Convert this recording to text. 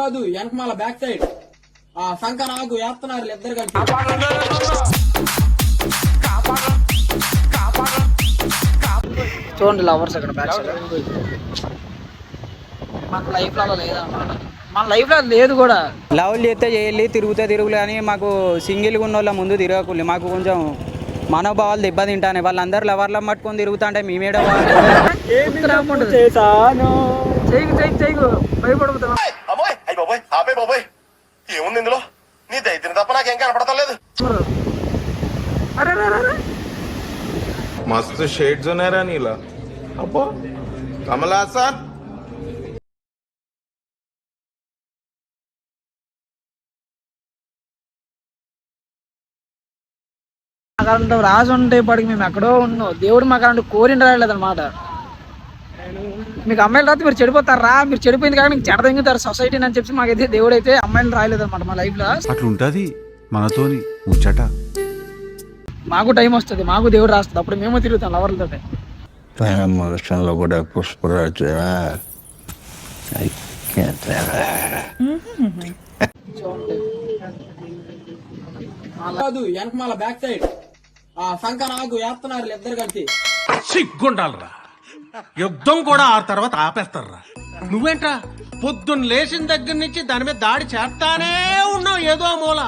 కాదు వెనకమాల back side ఆ సంఖ నాకు వేస్తున్నారు ఇద్దరు కలిసి. చూడండి లవర్స్ అక్కడ బ్యాక్ సైడ్. మన లైఫ్ లో లేదా మన లైఫ్ లో లేదు కూడా. లవ్లు చేస్తే చేయాలి, తిరుగులే అని మాకు సింగిల్గా ఉన్న వాళ్ళ ముందు తిరగకూడదు. మాకు కొంచెం మనోభావాలు దెబ్బతింటానే. వాళ్ళందరూ లవర్లను పట్టుకొని తిరుగుతుంటే మేమేడ ఏముంది ఇందులో? నీ దైత్యం తప్ప నాకేం కనపడతలేదు. मस्त शेड्स नाही रा नीला अप्पा कमला असा మాకంటూ రాజు ఉంటే ఇప్పటికి మేము ఎక్కడో ఉన్నాం. దేవుడు మాకంటూ కోరిన రాయలేదన్నమాట. మీకు అమ్మాయిలు రాస్తే మీరు చెడిపోతారా, మీరు చెడిపోయింది కానీ మీకు చెడ తెంగుతారు సొసైటీని అని చెప్పి మాకైతే దేవుడు అయితే అమ్మాయిలు రాయలేదన్నమాట మా లైఫ్ లో. అట్లుంటది మనతోని ముచ్చట. మాకు టైం వస్తుంది, మాకు దేవుడు రాస్తుంది, అప్పుడు మేము తిరుగుతాం లవర్లతో. విషయంలో కూడా పుష్పరాజు కాదు వెనకమాల బ్యాక్ సైడ్ ఆ సంఖ నాకు వేస్తున్నారు ఇద్దరు కలిసి. సిగ్గుండాలరా, యుద్ధం కూడా ఆ తర్వాత ఆపేస్తారా. నువ్వేంట్రా పొద్దున్న లేచిన దగ్గర నుంచి దాని మీద దాడి చేస్తానే ఉన్నావు ఏదో మూల.